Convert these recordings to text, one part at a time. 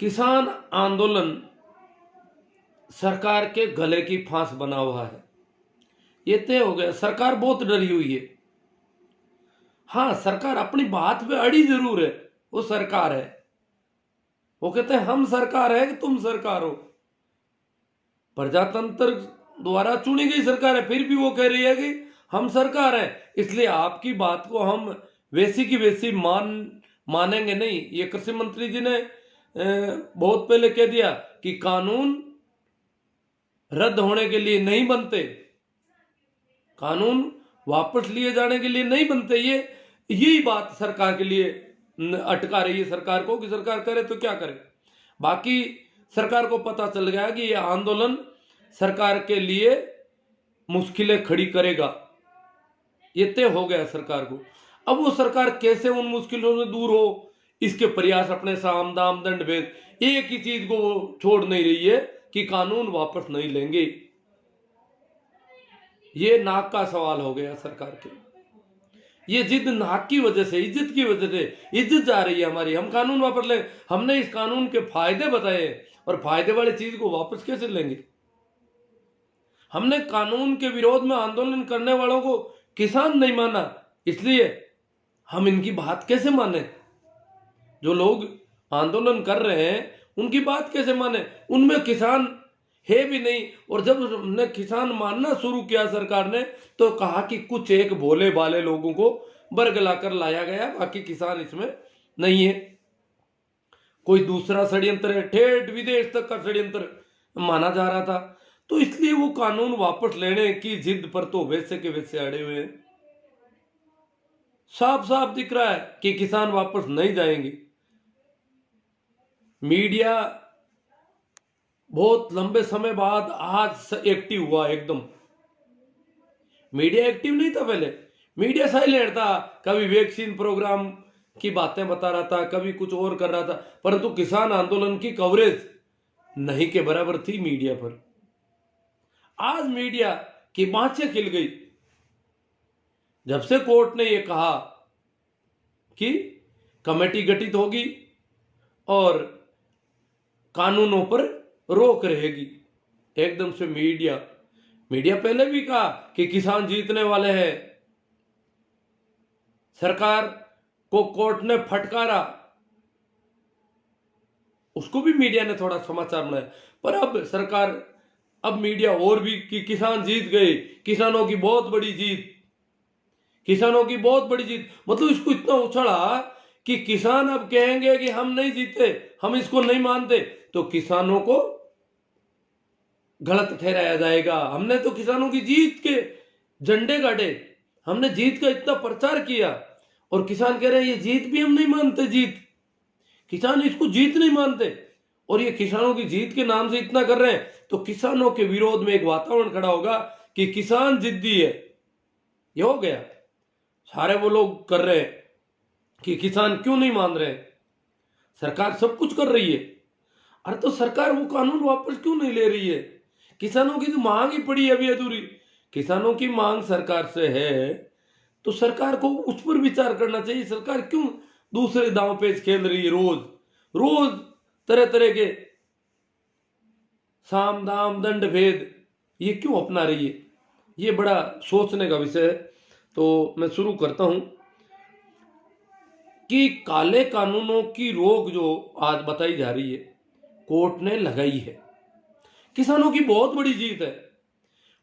किसान आंदोलन सरकार के गले की फांस बना हुआ है। ये तय हो गया, सरकार बहुत डरी हुई है। हाँ, सरकार अपनी बात पे अड़ी जरूर है, वो सरकार है। वो कहते हैं हम सरकार है कि तुम सरकार हो। प्रजातंत्र द्वारा चुनी गई सरकार है, फिर भी वो कह रही है कि हम सरकार है, इसलिए आपकी बात को हम वैसी की वैसी मानेंगे नहीं। ये कृषि मंत्री जी ने बहुत पहले कह दिया कि कानून रद्द होने के लिए नहीं बनते, कानून वापस लिए जाने के लिए नहीं बनते। यही बात सरकार के लिए अटका रही है सरकार को कि सरकार करे तो क्या करे। बाकी सरकार को पता चल गया कि यह आंदोलन सरकार के लिए मुश्किलें खड़ी करेगा, ये तय हो गया सरकार को। अब वो सरकार कैसे उन मुश्किलों से दूर हो, इसके प्रयास अपने साम दाम दंड भेद, एक ही चीज को वो छोड़ नहीं रही है कि कानून वापस नहीं लेंगे। ये नाक का सवाल हो गया सरकार के। ये जिद नाक की वजह से, इज्जत की वजह से, इज्जत जा रही है हमारी। हम कानून वापस ले, हमने इस कानून के फायदे बताए और फायदे वाली चीज को वापस कैसे लेंगे। हमने कानून के विरोध में आंदोलन करने वालों को किसान नहीं माना, इसलिए हम इनकी बात कैसे माने। जो लोग आंदोलन कर रहे हैं उनकी बात कैसे माने, उनमें किसान है भी नहीं। और जब हमने किसान मानना शुरू किया सरकार ने, तो कहा कि कुछ एक भोले भाले लोगों को बरगला कर लाया गया, बाकी किसान इसमें नहीं है। कोई दूसरा षड्यंत्र है, ठेठ विदेश तक का षड्यंत्र माना जा रहा था। तो इसलिए वो कानून वापस लेने की जिद पर तो वैसे के वैसे अड़े हुए हैं। साफ साफ दिख रहा है कि किसान वापस नहीं जाएंगे। मीडिया बहुत लंबे समय बाद आज एक्टिव हुआ एकदम। मीडिया एक्टिव नहीं था पहले, मीडिया साइलेंट था। कभी वैक्सीन प्रोग्राम की बातें बता रहा था, कभी कुछ और कर रहा था, परंतु किसान आंदोलन की कवरेज नहीं के बराबर थी मीडिया पर। आज मीडिया की बाँछें खिल गई जब से कोर्ट ने यह कहा कि कमेटी गठित होगी और कानूनों पर रोक रहेगी। एकदम से मीडिया पहले भी कहा कि किसान जीतने वाले हैं, सरकार को कोर्ट ने फटकारा, उसको भी मीडिया ने थोड़ा समाचार बनाया। पर अब मीडिया और भी कि किसान जीत गए, किसानों की बहुत बड़ी जीत, किसानों की बहुत बड़ी जीत। मतलब इसको इतना उछाला कि किसान अब कहेंगे कि हम नहीं जीते, हम इसको नहीं मानते, तो किसानों को गलत ठहराया जाएगा। हमने तो किसानों की जीत के झंडे गाड़े, हमने जीत का इतना प्रचार किया, और किसान कह रहे हैं ये जीत भी हम नहीं मानते। जीत, किसान इसको जीत नहीं मानते, और ये किसानों की जीत के नाम से इतना कर रहे हैं। तो किसानों के विरोध में एक वातावरण खड़ा होगा कि किसान जिद्दी है। ये हो गया, सारे वो लोग कर रहे हैं कि किसान क्यों नहीं मान रहे, सरकार सब कुछ कर रही है। अरे तो सरकार वो कानून वापस क्यों नहीं ले रही है। किसानों की तो मांग ही पड़ी अभी अधूरी। किसानों की मांग सरकार से है तो सरकार को उस पर विचार करना चाहिए। सरकार क्यों दूसरे दांव पेच खेल रही है, रोज रोज तरह तरह के साम दाम दंड भेद ये क्यों अपना रही है। ये बड़ा सोचने का विषय है। तो मैं शुरू करता हूं कि काले कानूनों की रोक जो आज बताई जा रही है, कोर्ट ने लगाई है। किसानों की बहुत बड़ी जीत है।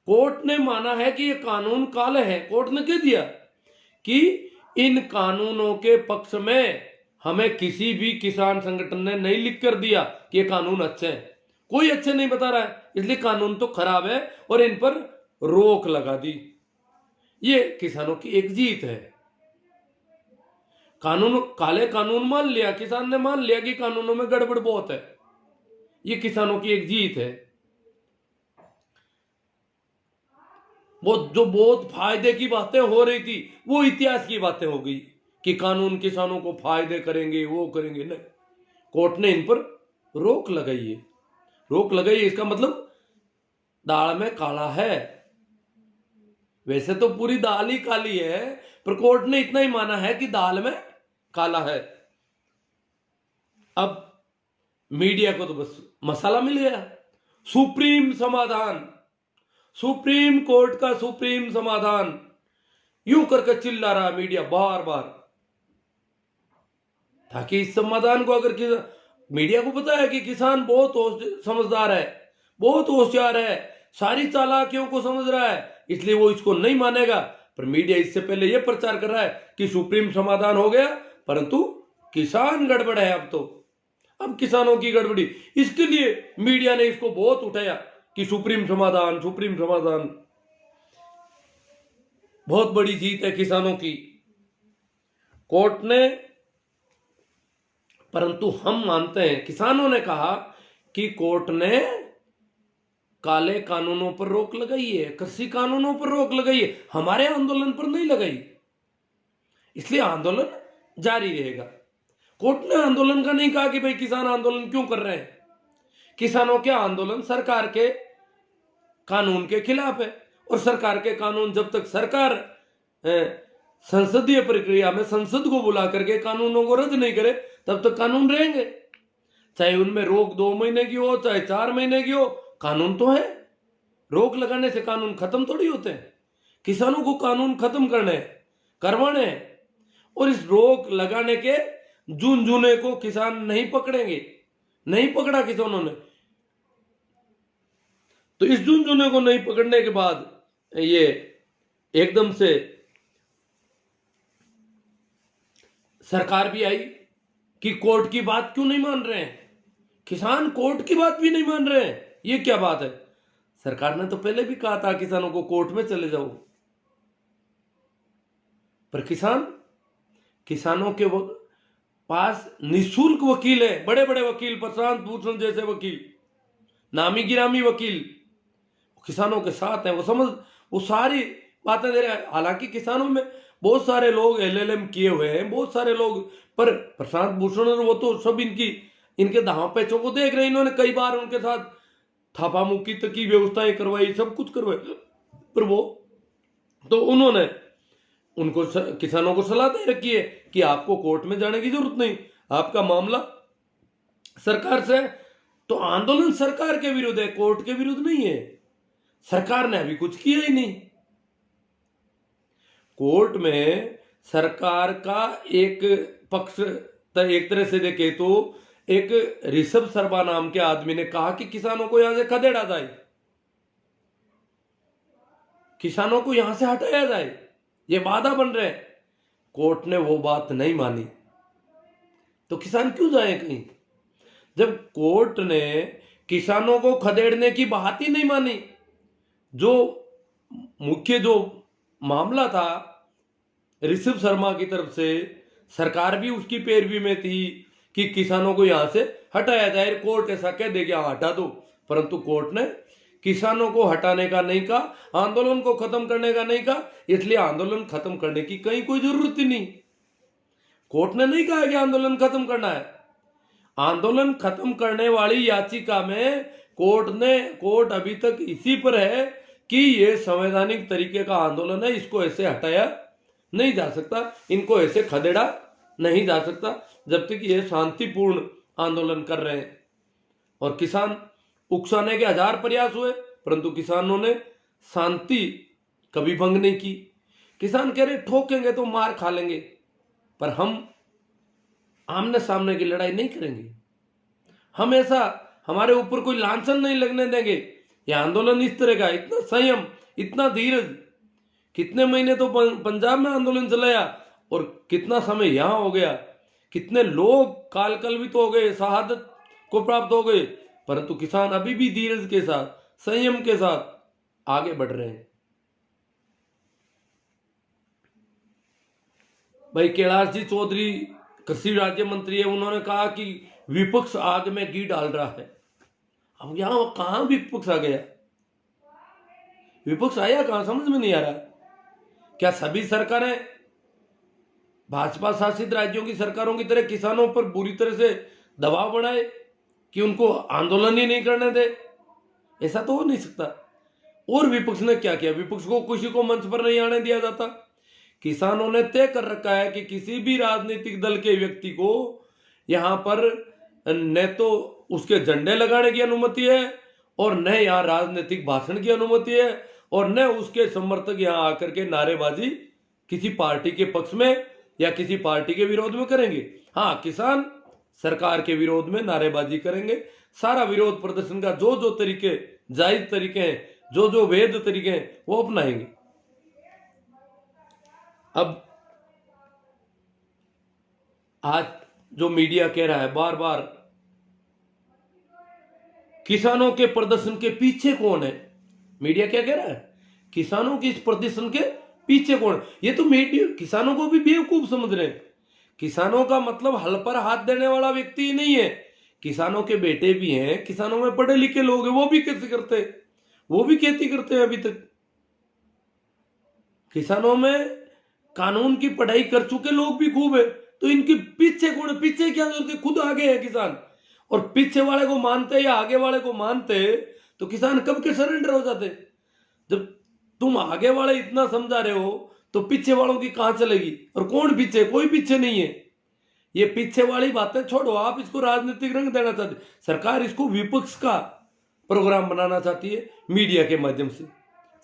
कोर्ट ने माना है कि ये कानून काले हैं। कोर्ट ने कह दिया कि इन कानूनों के पक्ष में हमें किसी भी किसान संगठन ने नहीं लिख कर दिया कि ये कानून अच्छे हैं। कोई अच्छे नहीं बता रहा है, इसलिए कानून तो खराब है और इन पर रोक लगा दी। ये किसानों की एक जीत है। काले कानून मान लिया, किसान ने मान लिया कि कानूनों में गड़बड़ बहुत है। ये किसानों की एक जीत है। वो जो बहुत फायदे की बातें हो रही थी, वो इतिहास की बातें हो गई कि कानून किसानों को फायदे करेंगे, वो करेंगे। नहीं, कोर्ट ने इन पर रोक लगाई है। रोक लगाई है, इसका मतलब दाल में काला है। वैसे तो पूरी दाल ही काली है, पर कोर्ट ने इतना ही माना है कि दाल में काला है। अब मीडिया को तो बस मसाला मिल गया, सुप्रीम समाधान, सुप्रीम कोर्ट का सुप्रीम समाधान, यूं करके चिल्ला रहा मीडिया बार बार, ताकि इस समाधान को अगर मीडिया को पता है कि किसान बहुत समझदार है, बहुत होशियार है, सारी चालाकियों को समझ रहा है, इसलिए वो इसको नहीं मानेगा। पर मीडिया इससे पहले यह प्रचार कर रहा है कि सुप्रीम समाधान हो गया, परंतु किसान गड़बड़ है, अब किसानों की गड़बड़ी, इसके लिए मीडिया ने इसको बहुत उठाया कि सुप्रीम समाधान, सुप्रीम समाधान। बहुत बड़ी जीत है किसानों की कोर्ट ने, परंतु हम मानते हैं, किसानों ने कहा कि कोर्ट ने काले कानूनों पर रोक लगाई है, कृषि कानूनों पर रोक लगाई है, हमारे आंदोलन पर नहीं लगाई, इसलिए आंदोलन जारी रहेगा। कोर्ट ने आंदोलन का नहीं कहा कि भाई किसान आंदोलन क्यों कर रहे हैं, किसानों के आंदोलन सरकार के कानून के खिलाफ है, और सरकार के कानून जब तक सरकार संसदीय प्रक्रिया में संसद को बुला करके कानूनों को रद्द नहीं करे, तब तक कानून रहेंगे, चाहे उनमें रोक 2 महीने की हो चाहे 4 महीने की हो, कानून तो है। रोक लगाने से कानून खत्म थोड़ी होते हैं, किसानों को कानून खत्म करवाने हैं, और इस रोक लगाने के जूने को किसान नहीं पकड़ेंगे, नहीं पकड़ा किसानों ने, तो इस जूने को नहीं पकड़ने के बाद ये एकदम से सरकार भी आई कि कोर्ट की बात क्यों नहीं मान रहे हैं, किसान कोर्ट की बात भी नहीं मान रहे हैं, ये क्या बात है। सरकार ने तो पहले भी कहा था किसानों को कोर्ट में चले जाओ, पर किसानों के पास निःशुल्क वकील है, बड़े बड़े वकील, प्रशांत भूषण जैसे वकील, नामी गिरामी वकील किसानों के साथ हैं, वो सारी बातें दे रहे हैं। हालांकि किसानों में बहुत सारे लोग LLM किए हुए हैं, बहुत सारे लोग, पर प्रशांत भूषण वो तो सब इनके दांव पैचों को देख रहे हैं, इन्होंने कई बार उनके साथ थापामुक्की तक की व्यवस्थाएं करवाई, सब कुछ करवाई, पर वो तो उन्होंने उनको किसानों को सलाह दे रखी है कि आपको कोर्ट में जाने की जरूरत नहीं, आपका मामला सरकार से, तो आंदोलन सरकार के विरुद्ध है, कोर्ट के विरुद्ध नहीं है। सरकार ने अभी कुछ किया ही नहीं, कोर्ट में सरकार का एक पक्ष, एक तरह से देखे तो एक ऋषभ शर्मा नाम के आदमी ने कहा कि किसानों को यहां से खदेड़ा जाए, किसानों को यहां से हटाया जाए, ये वादा बन रहे हैं। कोर्ट ने वो बात नहीं मानी, तो किसान क्यों जाए कहीं, जब कोर्ट ने किसानों को खदेड़ने की बात ही नहीं मानी। जो मुख्य जो मामला था ऋषभ शर्मा की तरफ से, सरकार भी उसकी पैरवी में थी कि किसानों को यहां से हटाया जाए, कोर्ट ऐसा कह दे कि हाँ हटा दो, परंतु कोर्ट ने किसानों को हटाने का नहीं कहा, आंदोलन को खत्म करने का नहीं कहा, इसलिए आंदोलन खत्म करने की कहीं कोई जरूरत ही नहीं। कोर्ट ने नहीं कहा कि आंदोलन खत्म करना है, आंदोलन खत्म करने वाली याचिका में कोर्ट अभी तक इसी पर है कि यह संवैधानिक तरीके का आंदोलन है, इसको ऐसे हटाया नहीं जा सकता, इनको ऐसे खदेड़ा नहीं जा सकता, जब तक ये शांतिपूर्ण आंदोलन कर रहे हैं। और किसान उकसाने के 1000 प्रयास हुए, परंतु किसानों ने शांति कभी भंग नहीं की। किसान कह रहे ठोकेंगे तो मार खा लेंगे, पर हम आमने सामने की लड़ाई नहीं करेंगे, हम ऐसा, हमारे ऊपर कोई लांछन नहीं लगने देंगे। यह आंदोलन इस तरह का, इतना संयम, इतना धीरज, कितने महीने तो पंजाब में आंदोलन चलाया और कितना समय यहां हो गया, कितने लोग कालकलवित हो गए, शहादत को प्राप्त हो गए, परंतु किसान अभी भी धीरज के साथ, संयम के साथ आगे बढ़ रहे हैं। भाई कैलाश जी चौधरी कृषि राज्य मंत्री है, उन्होंने कहा कि विपक्ष आग में घी डाल रहा है। अब यहां कहां विपक्ष आ गया, विपक्ष आया कहां, समझ में नहीं आ रहा। क्या सभी सरकारें भाजपा शासित राज्यों की सरकारों की तरह किसानों पर बुरी तरह से दबाव बनाए कि उनको आंदोलन ही नहीं करने दे? ऐसा तो हो नहीं सकता। और विपक्ष ने क्या किया, विपक्ष को किसी को मंच पर नहीं आने दिया जाता। किसानों ने तय कर रखा है कि किसी भी राजनीतिक दल के व्यक्ति को यहां पर न तो उसके झंडे लगाने की अनुमति है, और न यहाँ राजनीतिक भाषण की अनुमति है, और न उसके समर्थक यहाँ आकर के नारेबाजी किसी पार्टी के पक्ष में या किसी पार्टी के विरोध में करेंगे। हाँ, किसान सरकार के विरोध में नारेबाजी करेंगे, सारा विरोध प्रदर्शन का जो जो तरीके, जायज तरीके हैं, जो जो वैध तरीके हैं, वो अपनाएंगे। अब आज जो मीडिया कह रहा है बार बार किसानों के प्रदर्शन के पीछे कौन है, मीडिया क्या कह रहा है, किसानों की इस प्रदर्शन के पीछे कौन है? ये तो मीडिया किसानों को भी बेवकूफ समझ रहे हैं। किसानों का मतलब हल पर हाथ देने वाला व्यक्ति ही नहीं है, किसानों के बेटे भी हैं, किसानों में पढ़े लिखे लोग हैं, वो भी खेती करते हैं, वो भी खेती करते हैं। अभी तक किसानों में कानून की पढ़ाई कर चुके लोग भी खूब है, तो इनके पीछे कौन है? पीछे क्या करते, खुद आगे है किसान, और पीछे वाले को मानते या आगे वाले को मानते तो किसान कब के सरेंडर हो जाते। जब तुम आगे वाले इतना समझा रहे हो तो पीछे वालों की कहां चलेगी? और कौन पीछे? कोई पीछे नहीं है। ये पीछे वाली बातें छोड़ो, आप इसको राजनीतिक रंग देना चाहते, सरकार इसको विपक्ष का प्रोग्राम बनाना चाहती है मीडिया के माध्यम से।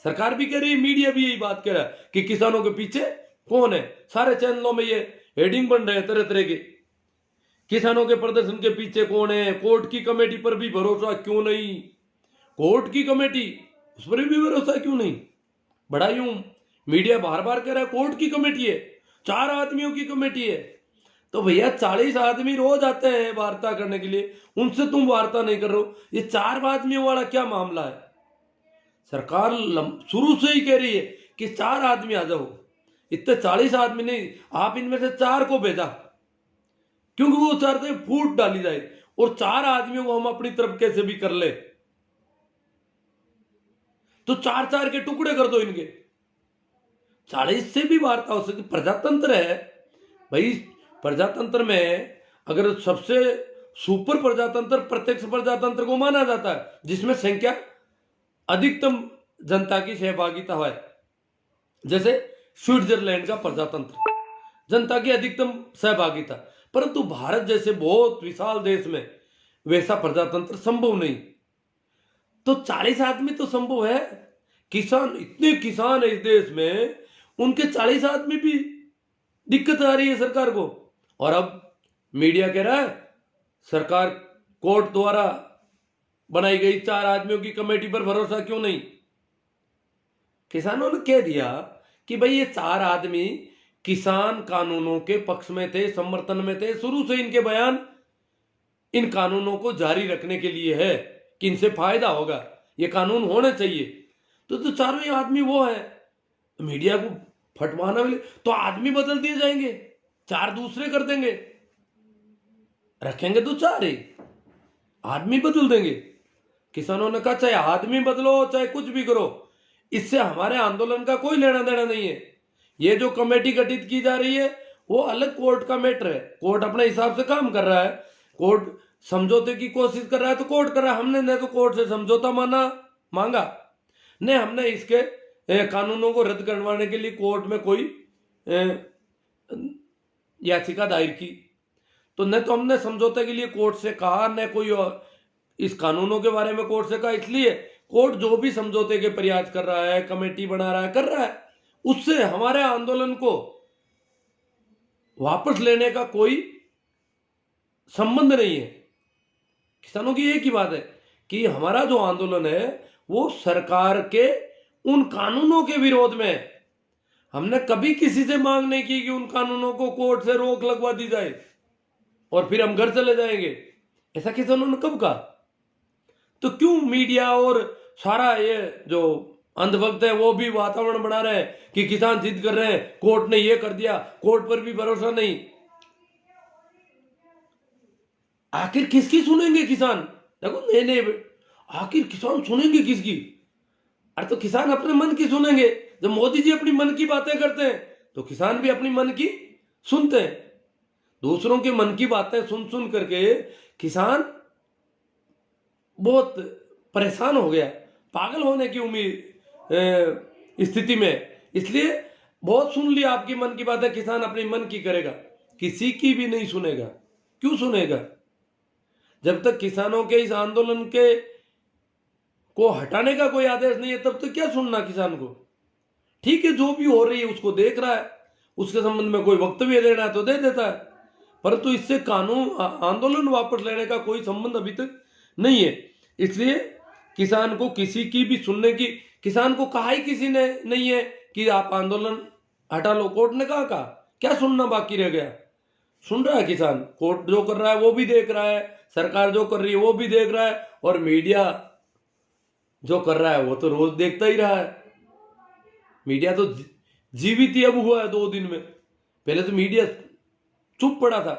सरकार भी कह रही है, मीडिया भी यही बात कह रहा है कि किसानों के पीछे कौन है। सारे चैनलों में ये हेडिंग बन रहे हैं तरह तरह के, किसानों के प्रदर्शन के पीछे कौन है, कोर्ट की कमेटी पर भी भरोसा क्यों नहीं, कोर्ट की कमेटी उस पर भी भरोसा क्यों नहीं। बड़ा यूं मीडिया बार बार कह रहा है कोर्ट की कमेटी है, 4 आदमियों की कमेटी है। तो भैया 40 आदमी रोज आते हैं वार्ता करने के लिए, उनसे तुम वार्ता नहीं कर रहे हो, ये 4 आदमियों वाला क्या मामला है? सरकार शुरू से ही कह रही है कि 4 आदमी आ जाओ, इतने 40 आदमी नहीं, आप इनमें से 4 को भेजा, क्योंकि वो चाहते हैं फूट डाली जाए और 4 आदमियों को हम अपनी तरफ कैसे भी कर ले, तो 4-4 के टुकड़े कर दो इनके, 40 से भी वार्ता हो सकती। प्रजातंत्र है भाई, प्रजातंत्र में अगर सबसे सुपर प्रजातंत्र प्रत्यक्ष प्रजातंत्र को माना जाता है, जिसमें संख्या अधिकतम जनता की सहभागिता है, जैसे स्विट्जरलैंड का प्रजातंत्र, जनता की अधिकतम सहभागिता। परंतु भारत जैसे बहुत विशाल देश में वैसा प्रजातंत्र संभव नहीं। तो 40 आदमी तो संभव है, किसान इतने किसान है इस देश में, उनके 40 आदमी भी दिक्कत आ रही है सरकार को। और अब मीडिया कह रहा है सरकार कोर्ट द्वारा बनाई गई 4 आदमियों की कमेटी पर भरोसा क्यों नहीं। किसानों ने कह दिया कि भाई ये 4 आदमी किसान कानूनों के पक्ष में थे, समर्थन में थे, शुरू से इनके बयान इन कानूनों को जारी रखने के लिए है कि इनसे फायदा होगा, ये कानून होने चाहिए। तो चारों ही आदमी वो है, मीडिया को फटवाना मिले तो आदमी बदल दिए जाएंगे, 4 दूसरे कर देंगे, रखेंगे तो 4 ही, आदमी बदल देंगे। किसानों ने कहा चाहे आदमी बदलो चाहे कुछ भी करो, इससे हमारे आंदोलन का कोई लेना देना नहीं है। ये जो कमेटी गठित की जा रही है वो अलग कोर्ट का मैटर है, कोर्ट अपने हिसाब से काम कर रहा है, कोर्ट समझौते की कोशिश कर रहा है तो कोर्ट कर रहा है। हमने न तो कोर्ट से समझौता मांगा, न हमने इसके कानूनों को रद्द करवाने के लिए कोर्ट में कोई याचिका दायर की। तो न तो हमने समझौते के लिए कोर्ट से कहा, न कोई इस कानूनों के बारे में कोर्ट से कहा। इसलिए कोर्ट जो भी समझौते के प्रयास कर रहा है, कमेटी बना रहा है, कर रहा है, उससे हमारे आंदोलन को वापस लेने का कोई संबंध नहीं है। किसानों की एक ही बात है कि हमारा जो आंदोलन है वो सरकार के उन कानूनों के विरोध में है। हमने कभी किसी से मांग नहीं की कि उन कानूनों को कोर्ट से रोक लगवा दी जाए और फिर हम घर चले जाएंगे, ऐसा किसानों ने कब कहा? तो क्यों मीडिया और सारा ये जो अंधभक्त है वो भी वातावरण बना रहे हैं कि किसान जिद कर रहे हैं, कोर्ट ने ये कर दिया, कोर्ट पर भी भरोसा नहीं। आखिर किसकी सुनेंगे किसान? देखो नहीं, आखिर किसान सुनेंगे किसकी? अरे तो किसान अपने मन की सुनेंगे। जब मोदी जी अपनी मन की बातें करते हैं तो किसान भी अपनी मन की सुनते हैं। दूसरों के मन की बातें सुन सुन करके किसान बहुत परेशान हो गया, पागल होने की स्थिति में। इसलिए बहुत सुन लिया आपकी मन की बातें, किसान अपनी मन की करेगा, किसी की भी नहीं सुनेगा। क्यों सुनेगा? जब तक किसानों के इस आंदोलन के को हटाने का कोई आदेश नहीं है तब तक क्या सुनना किसान को। ठीक है, जो भी हो रही है उसको देख रहा है, उसके संबंध में कोई वक्तव्य देना है तो दे देता है, परंतु इससे कानून आंदोलन वापस लेने का कोई संबंध अभी तक नहीं है। इसलिए किसान को किसी की भी सुनने की, किसान को कहा ही किसी ने नहीं है कि आप आंदोलन हटा लो। कोर्ट ने कहा क्या सुनना बाकी रह गया? सुन रहा है किसान, कोर्ट जो कर रहा है वो भी देख रहा है, सरकार जो कर रही है वो भी देख रहा है, और मीडिया जो कर रहा है वो तो रोज देखता ही रहा है। मीडिया तो जीवित ही अब हुआ है 2 दिन में, पहले तो मीडिया चुप पड़ा था।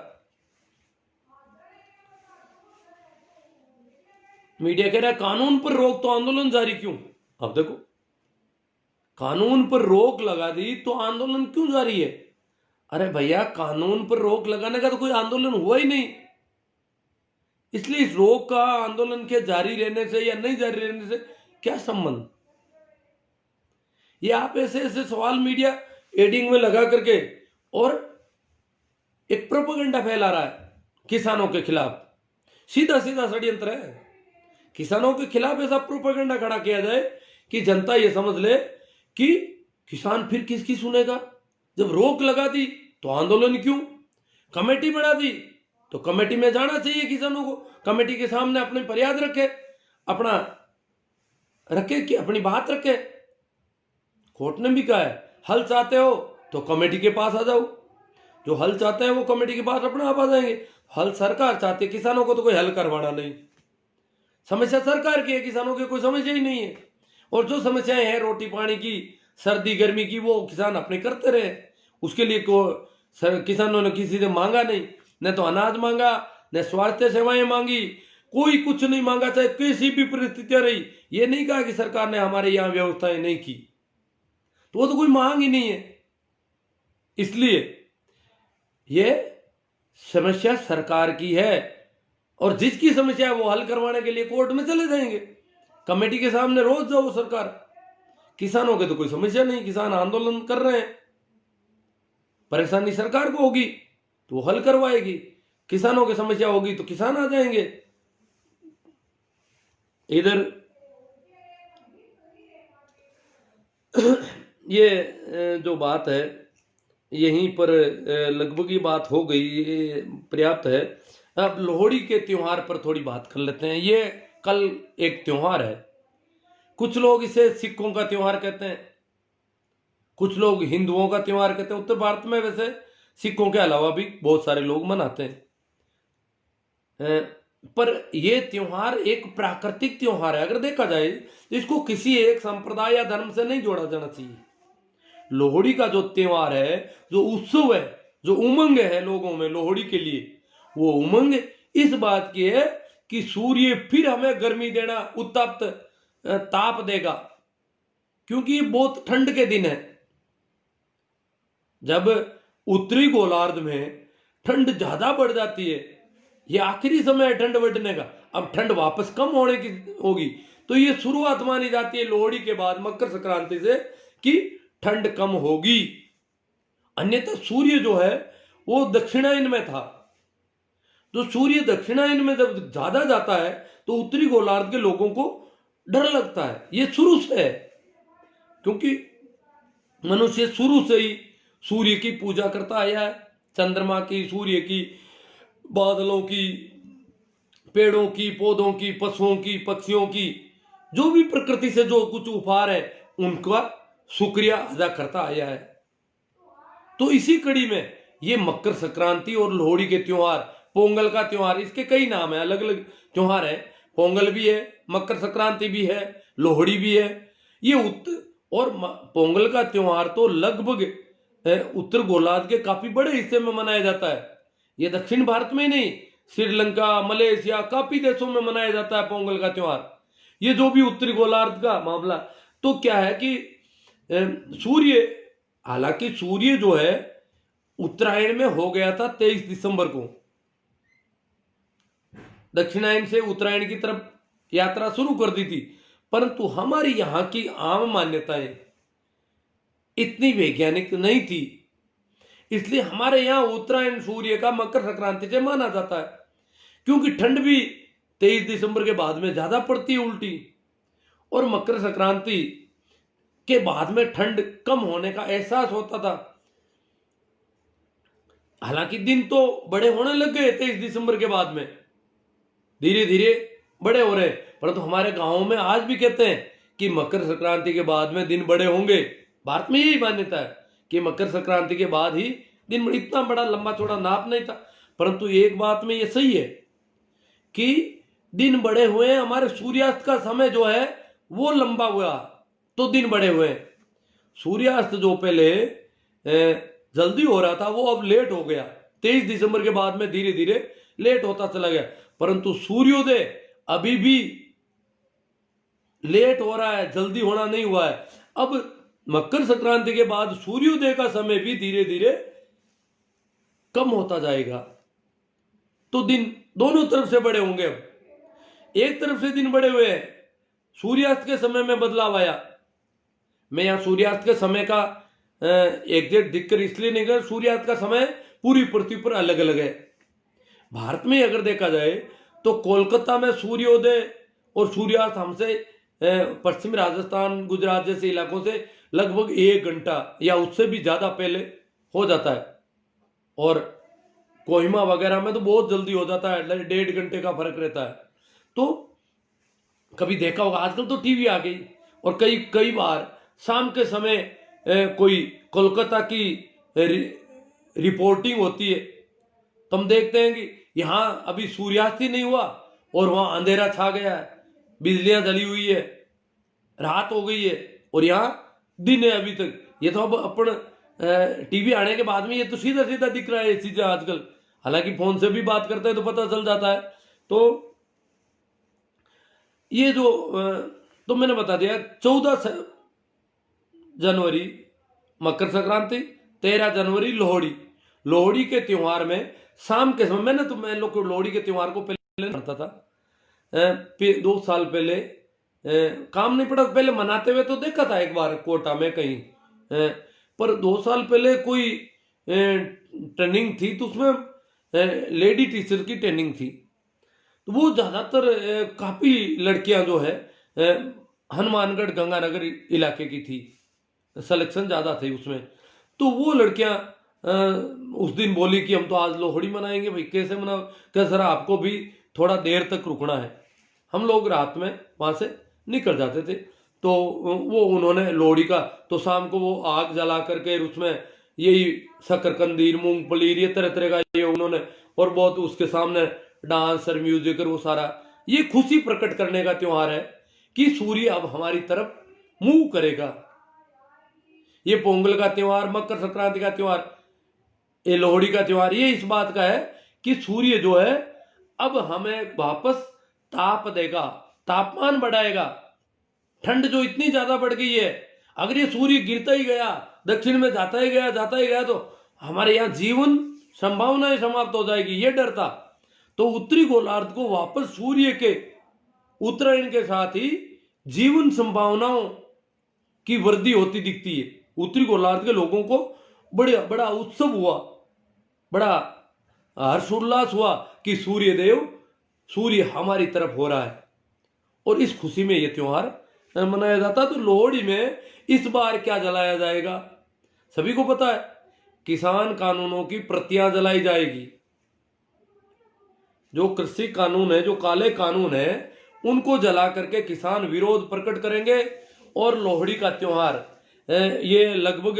मीडिया कह रहा है कानून पर रोक तो आंदोलन जारी क्यों? अब देखो, कानून पर रोक लगा दी तो आंदोलन क्यों जारी है? अरे भैया, कानून पर रोक लगाने का तो कोई आंदोलन हुआ ही नहीं, इसलिए इस रोक का आंदोलन के जारी रहने से या नहीं जारी रहने से क्या संबंध? ये आप ऐसे ऐसे सवाल मीडिया एडिंग में लगा करके और एक प्रोपेगेंडा फैला रहा है किसानों के खिलाफ। सीधा सीधा षड्यंत्र है। किसानों के खिलाफ ऐसा प्रोपेगेंडा खड़ा किया जाए कि जनता ये समझ ले कि किसान फिर किसकी सुनेगा। जब रोक लगा दी तो आंदोलन क्यों? कमेटी बना दी तो कमेटी में जाना चाहिए किसानों को, कमेटी के सामने अपने फरियाद रखे, कि अपनी बात रखे। कोर्ट ने भी कहा है हल चाहते हो तो कमेटी के पास आ जाओ। जो हल चाहते हैं वो कमेटी के पास अपने आप आ जाएंगे। हल सरकार चाहती है, किसानों को तो कोई हल करवाना नहीं। समस्या सरकार की है, किसानों की कोई समस्या ही नहीं है। और जो समस्याएं हैं रोटी पानी की, सर्दी गर्मी की, वो किसान अपने करते रहे। उसके लिए किसानों ने किसी से मांगा नहीं, न तो अनाज मांगा, न स्वास्थ्य सेवाएं मांगी, कोई कुछ नहीं मांगा, चाहे किसी भी परिस्थितियां रही। ये नहीं कहा कि सरकार ने हमारे यहाँ व्यवस्थाएं नहीं की, तो वो तो कोई मांग ही नहीं है। इसलिए ये समस्या सरकार की है, और जिसकी समस्या है वो हल करवाने के लिए कोर्ट में चले जाएंगे, कमेटी के सामने रोज जाओ सरकार। किसानों के तो कोई समस्या नहीं, किसान आंदोलन कर रहे हैं, परेशानी सरकार को होगी तो वो हल करवाएगी, किसानों की समस्या होगी तो किसान आ जाएंगे। इधर ये जो बात है यहीं पर लगभग ये बात हो गई, ये पर्याप्त है। अब लोहड़ी के त्योहार पर थोड़ी बात कर लेते हैं। ये कल एक त्योहार है, कुछ लोग इसे सिखों का त्योहार कहते हैं, कुछ लोग हिंदुओं का त्योहार कहते हैं। उत्तर भारत में वैसे सिखों के अलावा भी बहुत सारे लोग मनाते हैं, पर यह त्योहार एक प्राकृतिक त्योहार है। अगर देखा जाए इसको किसी एक संप्रदाय या धर्म से नहीं जोड़ा जाना चाहिए। लोहड़ी का जो त्योहार है, जो उत्सव है, जो उमंग है लोगों में लोहड़ी के लिए, वो उमंग इस बात की है कि सूर्य फिर हमें गर्मी देना, उत्तप्त ताप देगा, क्योंकि ये बहुत ठंड के दिन है। जब उत्तरी गोलार्ध में ठंड ज्यादा बढ़ जाती है, ये आखिरी समय है ठंड बढ़ने का, अब ठंड वापस कम होने की होगी, तो ये शुरुआत मानी जाती है लोहड़ी के बाद मकर संक्रांति से कि ठंड कम होगी। अन्यथा सूर्य जो है वो दक्षिणायन में था, तो सूर्य दक्षिणायन में जब ज्यादा जाता है तो उत्तरी गोलार्ध के लोगों को डर लगता है। ये शुरू से है, क्योंकि मनुष्य शुरू से ही सूर्य की पूजा करता आया है, चंद्रमा की, सूर्य की, बादलों की, पेड़ों की, पौधों की, पशुओं की, पक्षियों की, जो भी प्रकृति से जो कुछ उपहार है उनका शुक्रिया अदा करता आया है। तो इसी कड़ी में ये मकर संक्रांति और लोहड़ी के त्योहार, पोंगल का त्योहार, इसके कई नाम है, अलग अलग त्योहार है। पोंगल भी है, मकर संक्रांति भी है, लोहड़ी भी है। ये और पोंगल का त्योहार तो लगभग उत्तर गोलार्ध के काफी बड़े हिस्से में मनाया जाता है। ये दक्षिण भारत में ही नहीं, श्रीलंका, मलेशिया, काफी देशों में मनाया जाता है पोंगल का त्योहार। ये जो भी उत्तरी गोलार्ध का मामला, तो क्या है कि सूर्य, हालांकि सूर्य जो है उत्तरायण में हो गया था 23 दिसंबर को, दक्षिणायन से उत्तरायण की तरफ यात्रा शुरू कर दी थी, परंतु हमारी यहां की आम मान्यताएं इतनी वैज्ञानिक नहीं थी, इसलिए हमारे यहां उत्तरायण सूर्य का मकर संक्रांति से माना जाता है। क्योंकि ठंड भी 23 दिसंबर के बाद में ज्यादा पड़ती है उल्टी, और मकर संक्रांति के बाद में ठंड कम होने का एहसास होता था। हालांकि दिन तो बड़े होने लग गए 23 दिसंबर के बाद में, धीरे धीरे बड़े हो रहे, परंतु हमारे गांवों में आज भी कहते हैं कि मकर संक्रांति के बाद में दिन बड़े होंगे। भारत में यही मान्यता है कि मकर संक्रांति के बाद ही दिन, इतना बड़ा लंबा चौड़ा नाप नहीं था। परंतु एक बात में ये सही है कि दिन बड़े हुए, हमारे सूर्यास्त का समय जो है वो लंबा हुआ तो दिन बड़े हुए। सूर्यास्त जो पहले जल्दी हो रहा था वो अब लेट हो गया, 23 दिसंबर के बाद में धीरे धीरे लेट होता चला गया। परंतु सूर्योदय अभी भी लेट हो रहा है, जल्दी होना नहीं हुआ है। अब मकर संक्रांति के बाद सूर्योदय का समय भी धीरे धीरे कम होता जाएगा, तो दिन दोनों तरफ से बड़े होंगे। अब एक तरफ से दिन बड़े हुए हैं, सूर्यास्त के समय में बदलाव आया। मैं यहां सूर्यास्त के समय का एग्जैक्ट दिक्कत इसलिए नहीं कर, सूर्यास्त का समय पूरी पृथ्वी पर अलग अलग है। भारत में अगर देखा जाए तो कोलकाता में सूर्योदय और सूर्यास्त हमसे पश्चिमी राजस्थान, गुजरात जैसे इलाकों से लगभग 1 घंटा या उससे भी ज्यादा पहले हो जाता है, और कोहिमा वगैरह में तो बहुत जल्दी हो जाता है, 1.5 घंटे का फर्क रहता है। तो कभी देखा होगा, आजकल तो टीवी आ गई, और कई बार शाम के समय कोई कोलकाता की रिपोर्टिंग होती है, तो हम देखते हैं कि यहां अभी सूर्यास्त ही नहीं हुआ और वहां अंधेरा छा गया है, बिजलियां जली हुई है, रात हो गई है, और यहां दिन है अभी तक। ये तो अब अपन टीवी आने के बाद में ये तो सीधा सीधा दिख रहा है ये चीजें आजकल। हालांकि फोन से भी बात करते हैं तो पता चल जाता है। तो ये जो तो मैंने बता दिया, 14 जनवरी मकर संक्रांति, 13 जनवरी लोहड़ी। लोहड़ी के त्योहार में शाम के समय, मैं लोग को लोहड़ी के त्योहार को पहले करता था, 2 साल पहले काम नहीं पड़ा, पहले मनाते हुए तो देखा था एक बार कोटा में कहीं, पर 2 साल पहले कोई ट्रेनिंग थी, तो उसमें लेडी टीचर की ट्रेनिंग थी। तो वो ज्यादातर काफी लड़कियां जो है हनुमानगढ़ गंगानगर इलाके की थी, सिलेक्शन ज्यादा थे उसमें। तो वो लड़कियां उस दिन बोली कि हम तो आज लोहड़ी मनाएंगे। भाई कैसे मनाओ? क्या सर आपको भी थोड़ा देर तक रुकना है। हम लोग रात में वहां से निकल जाते थे। तो वो उन्होंने लोहड़ी का, तो शाम को वो आग जला करके उसमें यही शकरकंदी, मूंगफली, ये तरह तरह का ये उन्होंने, और बहुत उसके सामने डांस और म्यूजिक और वो सारा, ये खुशी प्रकट करने का त्योहार है कि सूर्य अब हमारी तरफ मुंह करेगा। ये पोंगल का त्योहार, मकर संक्रांति का त्योहार, ये लोहड़ी का त्योहार, ये इस बात का है कि सूर्य जो है अब हमें वापस ताप देगा, तापमान बढ़ाएगा। ठंड जो इतनी ज्यादा बढ़ गई है, अगर ये सूर्य गिरता ही गया, दक्षिण में जाता ही गया तो हमारे यहाँ जीवन संभावनाएं समाप्त हो जाएगी, ये डर था। तो उत्तरी गोलार्ध को वापस सूर्य के उत्तरायण के साथ ही जीवन संभावनाओं की वृद्धि होती दिखती है। उत्तरी गोलार्ध के लोगों को बड़ा उत्सव हुआ, बड़ा हर्षोल्लास हुआ कि सूर्य हमारी तरफ हो रहा है, और इस खुशी में यह त्योहार मनाया जाता है। तो लोहड़ी में इस बार क्या जलाया जाएगा? सभी को पता है, किसान कानूनों की प्रतियां जलाई जाएगी। जो कृषि कानून है, जो काले कानून है, उनको जला करके किसान विरोध प्रकट करेंगे। और लोहड़ी का त्योहार ये लगभग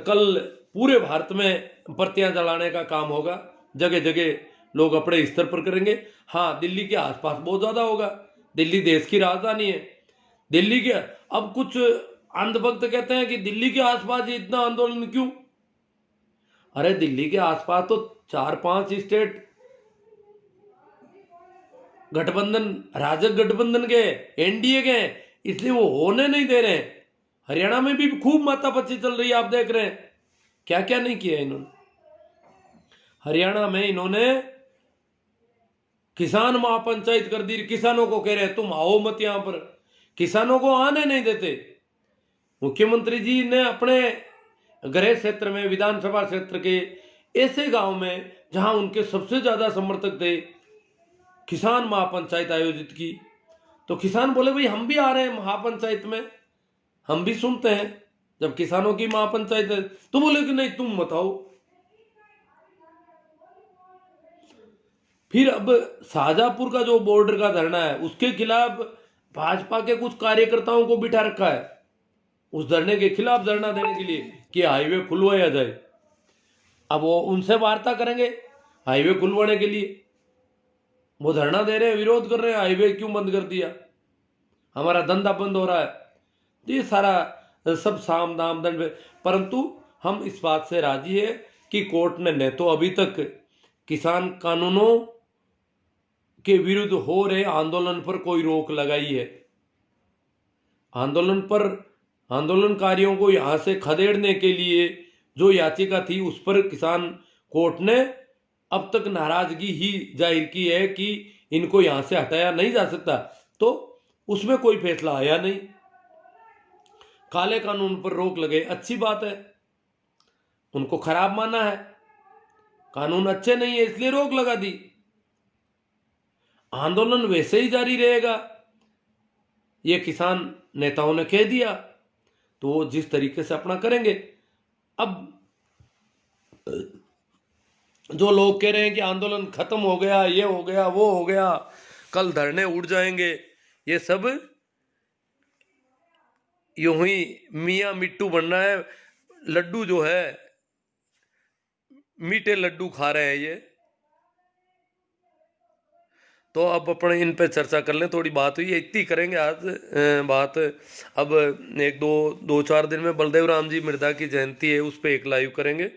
कल पूरे भारत में प्रतियां जलाने का काम होगा, जगह जगह लोग अपने स्तर पर करेंगे। हाँ, दिल्ली के आसपास बहुत ज्यादा होगा, दिल्ली देश की राजधानी है। दिल्ली के, अब कुछ अंधभक्त कहते हैं कि दिल्ली के आसपास ये इतना आंदोलन क्यों? अरे दिल्ली के आसपास तो 4-5 स्टेट गठबंधन, राजग गठबंधन के, एनडीए के, इसलिए वो होने नहीं दे रहे। हरियाणा में भी खूब मातापच्ची चल रही है, आप देख रहे हैं क्या क्या नहीं किया इन्होंने। हरियाणा में इन्होंने किसान महापंचायत कर दी, किसानों को कह रहे तुम आओ मत, यहां पर किसानों को आने नहीं देते। मुख्यमंत्री जी ने अपने गृह क्षेत्र में, विधानसभा क्षेत्र के ऐसे गांव में जहां उनके सबसे ज्यादा समर्थक थे, किसान महापंचायत आयोजित की। तो किसान बोले भाई हम भी आ रहे हैं महापंचायत में, हम भी सुनते हैं जब किसानों की महापंचायत है। तो बोले कि नहीं तुम मत आओ। फिर अब शाहजहांपुर का जो बॉर्डर का धरना है उसके खिलाफ भाजपा के कुछ कार्यकर्ताओं को बिठा रखा है, उस धरने के खिलाफ धरना देने के लिए कि हाईवे खुलवाया जाए। अब वो उनसे वार्ता करेंगे हाईवे खुलवाने के लिए, वो धरना दे रहे हैं, विरोध कर रहे हैं, हाईवे क्यों बंद कर दिया, हमारा धंधा बंद हो रहा है। तो ये सारा सब साम दाम दंड। परंतु हम इस बात से राजी है कि कोर्ट ने न तो अभी तक किसान कानूनों के विरुद्ध हो रहे आंदोलन पर कोई रोक लगाई है, आंदोलनकारियों को यहां से खदेड़ने के लिए जो याचिका थी उस पर किसान कोर्ट ने अब तक नाराजगी ही जाहिर की है कि इनको यहां से हटाया नहीं जा सकता। तो उसमें कोई फैसला आया नहीं। काले कानून पर रोक लगे, अच्छी बात है, उनको खराब माना है, कानून अच्छे नहीं है इसलिए रोक लगा दी। आंदोलन वैसे ही जारी रहेगा, ये किसान नेताओं ने कह दिया, तो वो जिस तरीके से अपना करेंगे। अब जो लोग कह रहे हैं कि आंदोलन खत्म हो गया, ये हो गया, वो हो गया, कल धरने उड़ जाएंगे, ये सब यूं ही मियाँ मिट्टू बनना है। लड्डू जो है मीठे लड्डू खा रहे हैं ये। तो अब अपने इन पे चर्चा कर लें, थोड़ी बात हुई, इतनी करेंगे आज बात। अब एक दो चार दिन में बलदेव राम जी मिर्धा की जयंती है, उस पर एक लाइव करेंगे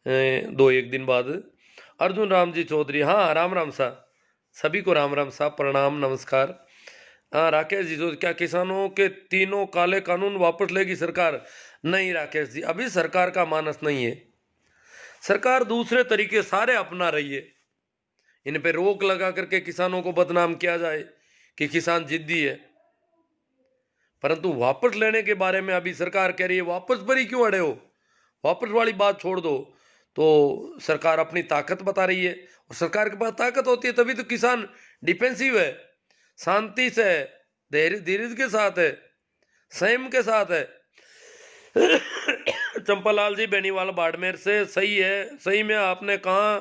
एक दिन बाद। अर्जुन राम जी चौधरी, हाँ राम राम सा, सभी को राम राम सा, प्रणाम नमस्कार। हाँ राकेश जी, जो क्या किसानों के तीनों काले कानून वापस लेगी सरकार? नहीं राकेश जी, अभी सरकार का मानस नहीं है, सरकार दूसरे तरीके सारे अपना रही है। इन पे रोक लगा करके किसानों को बदनाम किया जाए कि किसान जिद्दी है, परंतु वापस लेने के बारे में अभी सरकार कह रही है वापस पर ही क्यों अड़े हो, वापस वाली बात छोड़ दो। तो सरकार अपनी ताकत बता रही है, और सरकार के पास ताकत होती है तभी तो किसान डिफेंसिव है, शांति से है, धीरज के साथ है, संयम के साथ है। चंपालाल जी बेनीवाल बाड़मेर से, सही है, सही में आपने कहा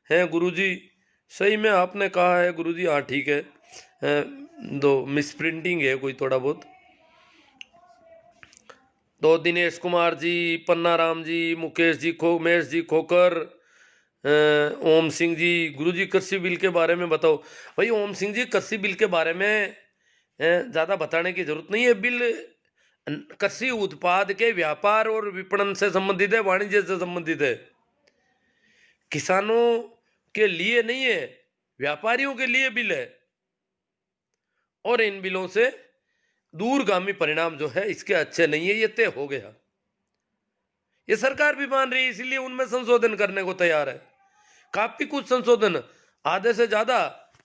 है गुरुजी, सही में आपने कहा है गुरुजी, हाँ ठीक है, दो मिस प्रिंटिंग है कोई थोड़ा बहुत। तो दिनेश कुमार जी, पन्ना राम जी, मुकेश जी, उमेश जी खोकर, ओम सिंह जी, गुरुजी कृषि बिल के बारे में बताओ। भाई ओम सिंह जी, कृषि बिल के बारे में ज़्यादा बताने की जरूरत नहीं है। बिल कृषि उत्पाद के व्यापार और विपणन से संबंधित है, वाणिज्य से संबंधित है, किसानों के लिए नहीं है, व्यापारियों के लिए बिल है। और इन बिलों से दूरगामी परिणाम जो है इसके अच्छे नहीं है, ये तय हो गया, ये सरकार भी मान रही है, इसीलिए उनमें संशोधन करने को तैयार है, काफी कुछ संशोधन, आधे से ज्यादा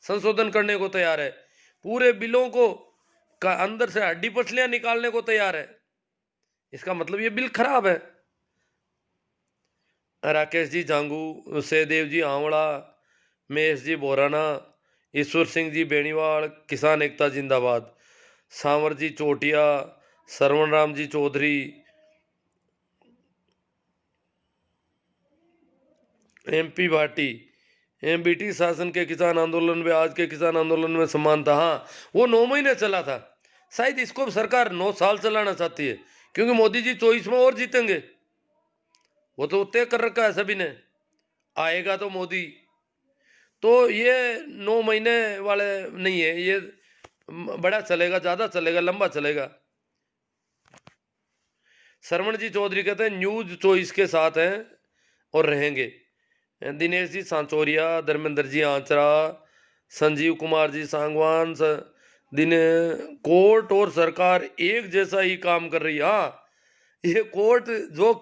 संशोधन करने को तैयार है, पूरे बिलों को का अंदर से हड्डी पसलियां निकालने को तैयार है। इसका मतलब ये बिल खराब है। राकेश जी जांगू, सहदेव जी आंवड़ा, महेश जी बोराना, ईश्वर सिंह जी बेनीवाल, किसान एकता जिंदाबाद, सांवर जी चोटिया, सरवण राम जी चौधरी, एमपी भाटी, ब्रिटिश शासन के किसान आंदोलन में आज के किसान आंदोलन में समान था। हाँ वो 9 महीने चला था, शायद इसको सरकार 9 साल चलाना चाहती है, क्योंकि मोदी जी 24 में और जीतेंगे, वो तो तय कर रखा है सभी ने, आएगा तो मोदी। तो ये 9 महीने वाले नहीं है, ये बड़ा चलेगा, ज्यादा चलेगा, लंबा चलेगा। सरवण जी चौधरी कहते हैं न्यूज चॉइस के साथ हैं और रहेंगे। दिनेश जी सांचोरिया, धर्मेंद्र जी आंचरा, संजीव कुमार जी सांगवान, दिन कोर्ट और सरकार एक जैसा ही काम कर रही है। हाँ ये कोर्ट जो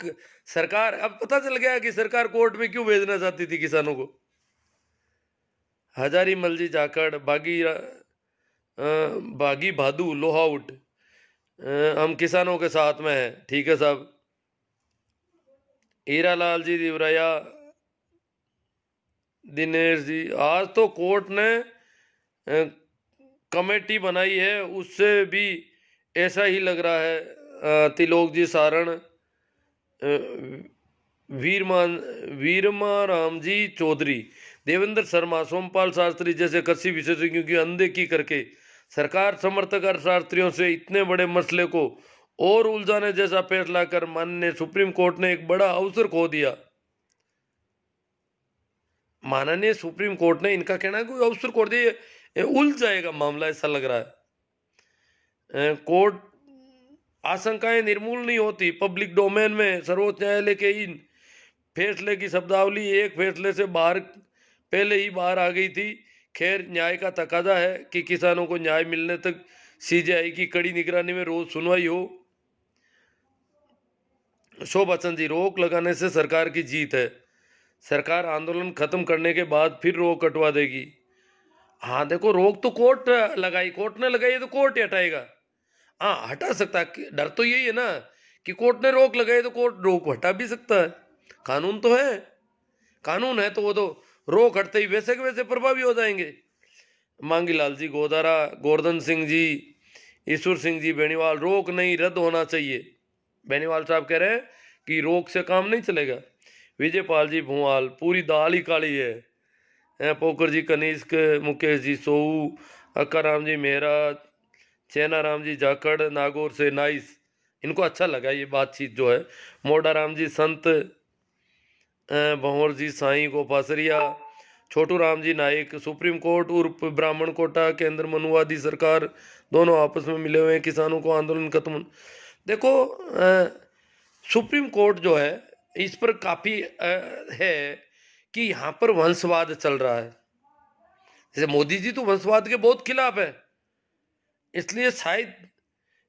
सरकार, अब पता चल गया कि सरकार कोर्ट में क्यों भेजना चाहती थी किसानों को। हजारी मल जी जाखड़, बागी भादू लोहाउट, हम किसानों के साथ में हैं, ठीक है साहब। हीरालाल जी दिवराया, दिनेश जी, आज तो कोर्ट ने कमेटी बनाई है उससे भी ऐसा ही लग रहा है। त्रिलोक जी सारण, वीरमा राम जी चौधरी, देवेंद्र शर्मा, सोमपाल शास्त्री जैसे कृषि विशेषज्ञों की अनदेखी करके सरकार समर्थक अर्थशास्त्रियों से इतने बड़े मसले को और उलझाने जैसा फैसला कर माननीय सुप्रीम कोर्ट ने एक बड़ा अवसर खो दिया। माननीय सुप्रीम कोर्ट ने, इनका कहना है कोई अवसर खो दिया, उलझ जाएगा मामला ऐसा लग रहा है। कोर्ट आशंकाएं निर्मूल नहीं होती। पब्लिक डोमेन में सर्वोच्च न्यायालय के इन फैसले की शब्दावली एक फैसले से बाहर पहले ही बाहर आ गई थी। खैर, न्याय का तकाजा है कि किसानों को न्याय मिलने तक सीजेआई की कड़ी निगरानी में रोज सुनवाई हो। शोभा चंद जी, रोक लगाने से सरकार की जीत है। सरकार आंदोलन खत्म करने के बाद फिर रोक हटवा देगी। हाँ देखो, रोक तो कोर्ट लगाई, कोर्ट ने लगाई है तो कोर्ट ही हटाएगा। हाँ, हटा सकता है। डर तो यही है ना कि कोर्ट ने रोक लगाई तो कोर्ट रोक हटा भी सकता है। कानून तो है, कानून है तो वो तो रोक हटते ही वैसे के वैसे प्रभावी हो जाएंगे। मांगीलाल जी गोदारा, गोवर्धन सिंह जी, ईश्वर सिंह जी बेनीवाल, रोक नहीं, रद्द होना चाहिए। बेनीवाल साहब कह रहे हैं कि रोक से काम नहीं चलेगा। विजयपाल जी भुआल, पूरी दाल ही काली है। पोकर जी कनिष्क, मुकेश जी सोऊ, अक्का राम जी मेहरा, चैना राम जी जाखड़, नागौर से नाइस, इनको अच्छा लगा ये बातचीत जो है। मोडा राम जी संत, भंवर जी साईं गोपासरिया, छोटू राम जी नाइक, सुप्रीम कोर्ट उर्फ ब्राह्मण कोटा, केंद्र मनुवादी सरकार, दोनों आपस में मिले हुए हैं। किसानों को आंदोलन खत्म। देखो, सुप्रीम कोर्ट जो है इस पर काफी है कि यहाँ पर वंशवाद चल रहा है। जैसे मोदी जी तो वंशवाद के बहुत खिलाफ है, इसलिए शायद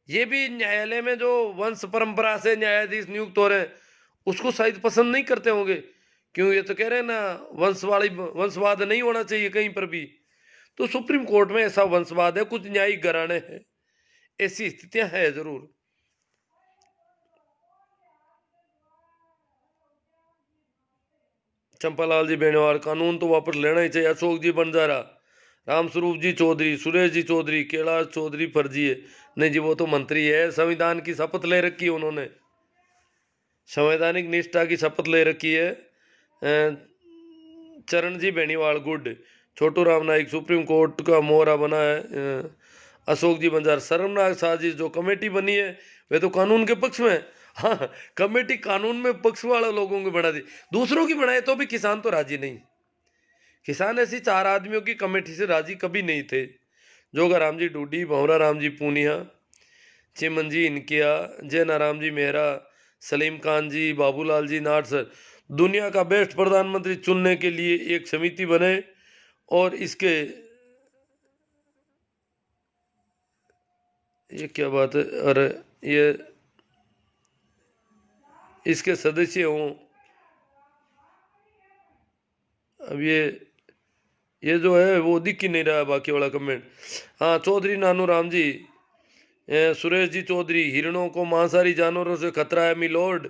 ये भी न्यायालय में जो वंश परंपरा से न्यायाधीश नियुक्त हो रहे हैं उसको शायद पसंद नहीं करते होंगे। क्यों, ये तो कह रहे हैं ना वंशवाद नहीं होना चाहिए कहीं पर भी। तो सुप्रीम कोर्ट में ऐसा वंशवाद है, कुछ न्यायिक घराने हैं, ऐसी स्थितियां हैं जरूर। चंपालाल जी बेनीवाल, कानून तो वापस लेना ही चाहिए। अशोक जी बंजारा, रामस्वरूप जी चौधरी, सुरेश जी चौधरी, कैलाश चौधरी फर्जी है। नहीं जी, वो तो मंत्री है, संविधान की शपथ ले रखी है उन्होंने, संवैधानिक निष्ठा की शपथ ले रखी है। चरण जी Beniwal good, Chhotu Ram Naik supreme court का मोहरा बना है। अशोक जी बंजार, शर्मनाक साजिश जो कमेटी बनी है वे तो कानून के पक्ष में है। हाँ, कमेटी कानून में पक्ष वाले लोगों की बना दी, दूसरों की बनाए तो भी किसान तो राजी नहीं। किसान ऐसी 4 आदमियों की कमेटी से राजी कभी नहीं थे। जोगा राम जी डूडी, भंवरा राम जी पूनिया, चिमन जी इनकिया, जय नाराम जी मेहरा, सलीम खान जी, बाबूलाल जी नाट सर, दुनिया का बेस्ट प्रधानमंत्री चुनने के लिए एक समिति बने और इसके, ये क्या बात है, अरे ये इसके सदस्य हों। अब ये जो है वो दिख ही नहीं रहा है बाकी वाला कमेंट। हाँ, चौधरी नानू राम जी, सुरेश जी चौधरी, हिरणों को मांसाहारी जानवरों से खतरा है मिलोड,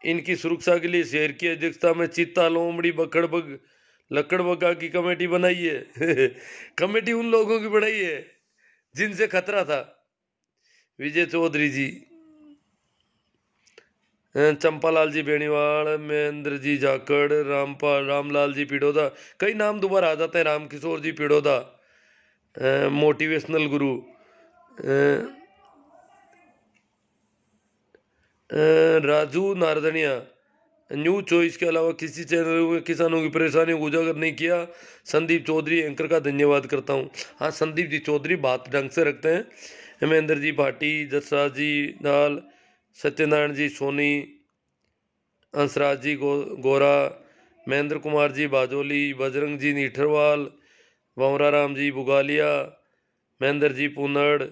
इनकी सुरक्षा के लिए शहर की अध्यक्षता में चीता, लोमड़ी, बखड़बग, लकड़बग्गा की कमेटी बनाई है। कमेटी उन लोगों की बनाई है जिनसे खतरा था। विजय चौधरी जी, चंपालाल जी बेनीवाल, महेंद्र जी जाखड़, रामपाल, रामलाल जी पिडोदा, कई नाम दोबारा आ जाते हैं, रामकिशोर जी पिडोदा, मोटिवेशनल गुरु, राजू नारदनिया, न्यूज चॉइस के अलावा किसी चैनल में किसानों की परेशानियों को उजागर नहीं किया। संदीप चौधरी एंकर का धन्यवाद करता हूँ। हाँ, संदीप जी चौधरी बात ढंग से रखते हैं। महेंद्र जी भाटी, जसराज जी दाल, सत्यनारायण जी सोनी, हंसराज जी गोरा, महेंद्र कुमार जी बाजोली, बजरंग जी नीठरवाल, भंवरा राम जी बुगालिया, महेंद्र जी पूनड़,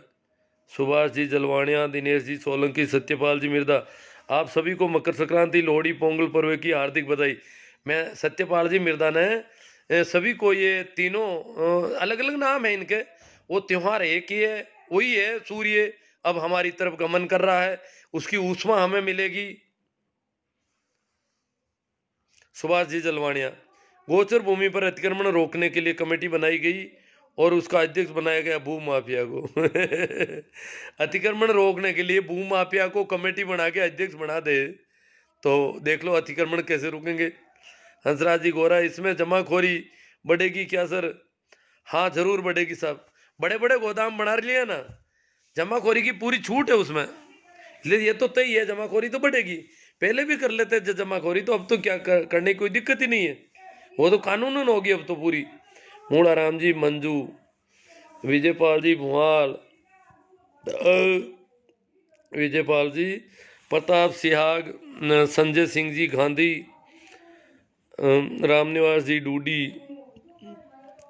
सुभाष जी जलवाणिया, दिनेश जी सोलंकी, सत्यपाल जी मिर्दा, आप सभी को मकर संक्रांति, लोहड़ी, पोंगल पर्व की हार्दिक बधाई। मैं सत्यपाल जी मिर्दा ने सभी को, ये तीनों अलग अलग नाम है इनके, वो त्योहार एक ही है, वही है। सूर्य अब हमारी तरफ गमन कर रहा है, उसकी ऊष्मा हमें मिलेगी। सुभाष जी जलवाणिया, गोचर भूमि पर अतिक्रमण रोकने के लिए कमेटी बनाई गई और उसका अध्यक्ष बनाया गया भू माफिया को। अतिक्रमण रोकने के लिए भू माफिया को कमेटी बना के अध्यक्ष बना दे तो देख लो अतिक्रमण कैसे रुकेंगे। हंसराज जी गोरा, इसमें जमाखोरी बढ़ेगी क्या सर? हाँ जरूर बढ़ेगी साहब, बड़े बड़े गोदाम बना लिया ना, जमाखोरी की पूरी छूट है उसमें, इसलिए ये तो तय है जमाखोरी तो बढ़ेगी। पहले भी कर लेते थे जमाखोरी, तो अब तो क्या करने की कोई दिक्कत ही नहीं है, वो तो कानूनन होगी अब तो पूरी। मूड़ा राम जी मंजू, विजयपाल जी भुआल, विजयपाल जी, प्रताप सिहाग, संजय सिंह जी गांधी, रामनिवास जी डूडी,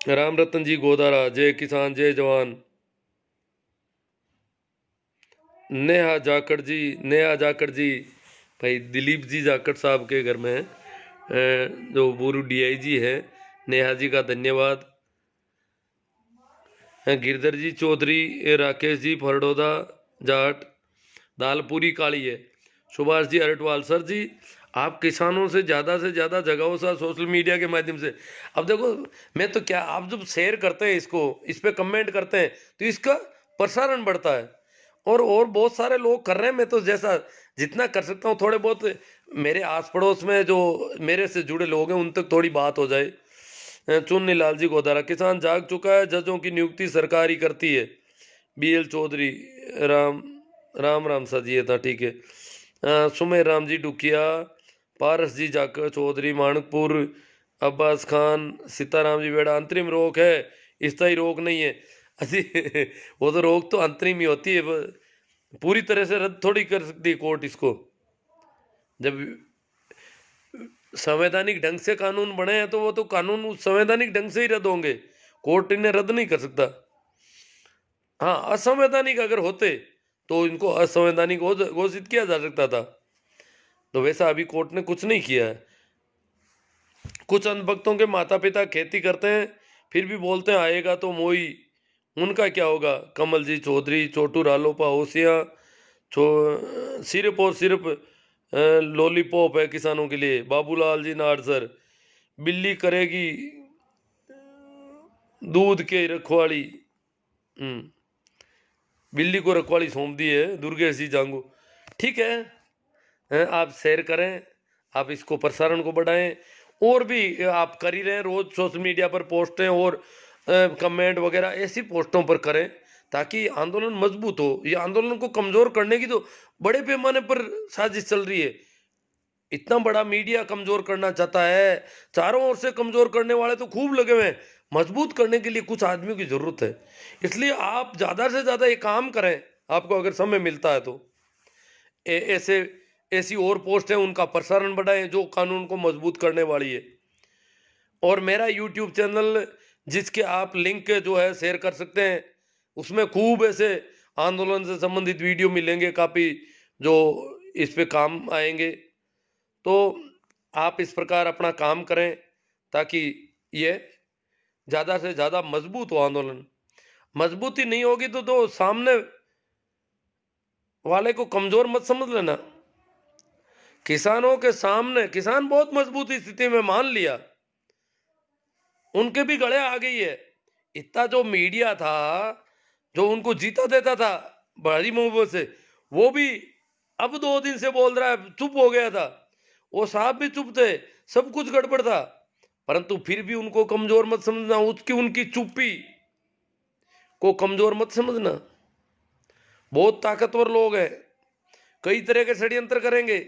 राम रतन जी गोदारा, जय किसान जय जवान, नेहा जाखड़ जी, नेहा जाखड़ जी भाई दिलीप जी जाखड़ साहब के घर में जो बोरू डीआईजी है, नेहा जी का धन्यवाद। गिरधर जी चौधरी, राकेश जी फरडोदा जाट, दाल पूरी काली है। सुभाष जी अरटवाल, सर जी आप किसानों से ज़्यादा जगाओ सर सोशल मीडिया के माध्यम से। अब देखो मैं तो क्या, आप जब शेयर करते हैं इसको, इस पे कमेंट करते हैं तो इसका प्रसारण बढ़ता है, और बहुत सारे लोग कर रहे हैं। मैं तो जैसा जितना कर सकता हूँ थोड़े बहुत मेरे आस पड़ोस में जो मेरे से जुड़े लोग हैं उन तक थोड़ी बात हो जाए। चुन्नी लाल जी गोदारा, किसान जाग चुका है, जजों की नियुक्ति सरकार ही करती है। बीएल चौधरी, राम राम सर जी, ये था ठीक है। सुमेर राम जी डुकिया, पारस जी जाकर चौधरी मानकपुर, अब्बास खान, सीताराम जी बेड़ा, अंतरिम रोक है, स्थायी रोक नहीं है। अजी वो तो रोक तो अंतरिम ही होती है, पूरी तरह से रद्द थोड़ी कर सकती है कोर्ट इसको। जब संवैधानिक ढंग से कानून बने हैं तो वो तो कानून उस संवैधानिक ढंग से ही रद्द होंगे, कोर्ट इन्हें रद्द नहीं कर सकता। हाँ असंवैधानिक अगर होते तो इनको असंवैधानिक घोषित किया जा सकता था, तो वैसा अभी कोर्ट ने कुछ नहीं किया है। कुछ अंधभक्तों के माता पिता खेती करते हैं फिर भी बोलते हैं आएगा तो मोई, उनका क्या होगा? कमल जी चौधरी, छोटू रालोपा होशिया, सिर्फ और सिर्फ लॉलीपॉप है किसानों के लिए। बाबूलाल जी नाडसर, बिल्ली करेगी दूध के रखवाली, बिल्ली को रखवाली सौंप दी है दुर्गेश जी जांगू। ठीक है, आप शेयर करें, आप इसको प्रसारण को बढ़ाएं, और भी आप कर ही रहे हैं, रोज सोशल मीडिया पर पोस्ट हैं और कमेंट वगैरह ऐसी पोस्टों पर करें ताकि आंदोलन मजबूत हो। ये आंदोलन को कमजोर करने की तो बड़े पैमाने पर साजिश चल रही है। इतना बड़ा मीडिया कमजोर करना चाहता है, चारों ओर से कमजोर करने वाले तो खूब लगे हुए हैं, मजबूत करने के लिए कुछ आदमियों की जरूरत है। इसलिए आप ज्यादा से ज्यादा ये काम करें, आपको अगर समय मिलता है तो ऐसे ऐसी और पोस्ट है उनका प्रसारण बढ़ाएं जो कानून को मजबूत करने वाली है। और मेरा यूट्यूब चैनल जिसके आप लिंक जो है शेयर कर सकते हैं, उसमें खूब ऐसे आंदोलन से संबंधित वीडियो मिलेंगे काफ़ी जो इस पे काम आएंगे। तो आप इस प्रकार अपना काम करें ताकि ये ज़्यादा से ज़्यादा मजबूत हो आंदोलन। मजबूती नहीं होगी तो सामने वाले को कमज़ोर मत समझ लेना। किसानों के सामने किसान बहुत मजबूत स्थिति में, मान लिया उनके भी गले आ गई है। इतना जो मीडिया था जो उनको जीता देता था बड़ी मोहब्बत से, वो भी अब 2 दिन से बोल रहा है, चुप हो गया था। वो साहब भी चुप थे, सब कुछ गड़बड़ था, परंतु फिर भी उनको कमजोर मत समझना, उनकी चुप्पी को कमजोर मत समझना। बहुत ताकतवर लोग हैं, कई तरह के षड्यंत्र करेंगे।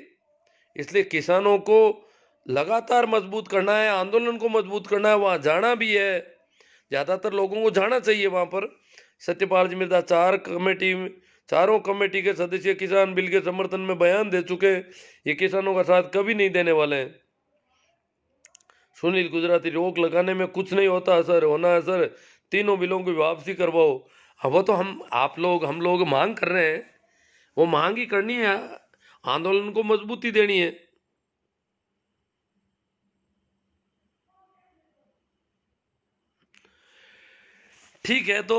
इसलिए किसानों को लगातार मजबूत करना है, आंदोलन को मजबूत करना है, वहाँ जाना भी है, ज़्यादातर लोगों को जाना चाहिए वहाँ पर। सत्यपाल जी मिर्जा, चारों कमेटी के सदस्य किसान बिल के समर्थन में बयान दे चुके हैं, ये किसानों का साथ कभी नहीं देने वाले हैं। सुनील गुजराती, रोक लगाने में कुछ नहीं होता सर, होना है सर 3 बिलों की वापसी करवाओ। अब वो तो हम लोग मांग कर रहे हैं, वो मांग ही करनी है, आंदोलन को मजबूती देनी है। ठीक है, तो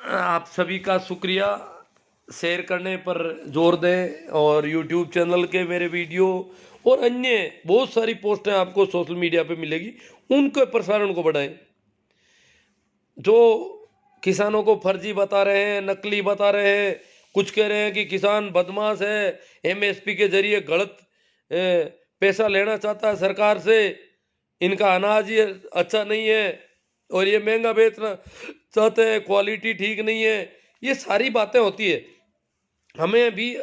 आप सभी का शुक्रिया, शेयर करने पर जोर दें, और YouTube चैनल के मेरे वीडियो और अन्य बहुत सारी पोस्टें आपको सोशल मीडिया पे मिलेगी, उनके प्रसारण को बढ़ाएं। जो किसानों को फर्जी बता रहे हैं, नकली बता रहे हैं, कुछ कह रहे हैं कि किसान बदमाश है, एमएसपी के जरिए गलत पैसा लेना चाहता है सरकार से, इनका अनाज ये अच्छा नहीं है और ये महंगा बेचना चाहते हैं, क्वालिटी ठीक नहीं है, ये सारी बातें होती है। हमें भी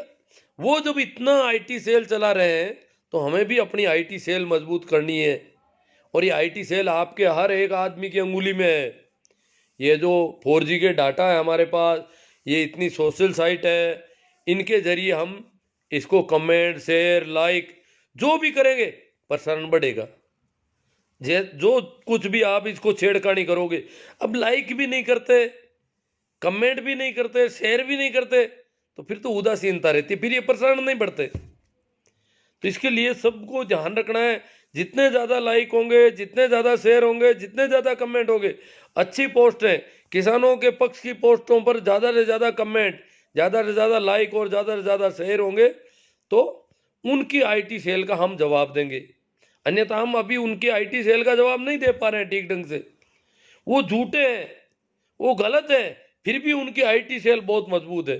वो जब इतना आईटी सेल चला रहे हैं तो हमें भी अपनी आईटी सेल मजबूत करनी है। और ये आईटी सेल आपके हर एक आदमी की अंगुली में है। ये जो 4G के डाटा है हमारे पास, ये इतनी सोशल साइट है, इनके जरिए हम इसको कमेंट, शेयर, लाइक जो भी करेंगे प्रसारण बढ़ेगा। जो कुछ भी आप इसको छेड़खानी करोगे, अब लाइक भी नहीं करते, कमेंट भी नहीं करते, शेयर भी नहीं करते, तो फिर तो उदासीनता रहती, फिर ये प्रसारण नहीं बढ़ते। तो इसके लिए सबको ध्यान रखना है, जितने ज़्यादा लाइक होंगे, जितने ज़्यादा शेयर होंगे, जितने ज़्यादा कमेंट होंगे, अच्छी पोस्ट है, किसानों के पक्ष की पोस्टों पर ज़्यादा से ज़्यादा कमेंट, ज़्यादा से ज़्यादा लाइक और ज़्यादा से ज़्यादा शेयर होंगे तो उनकी आईटी सेल का हम जवाब देंगे। अन्यथा हम अभी उनकी आईटी सेल का जवाब नहीं दे पा रहे हैं ठीक ढंग से। वो झूठे हैं, वो गलत है, फिर भी उनकी आईटी सेल बहुत मजबूत है।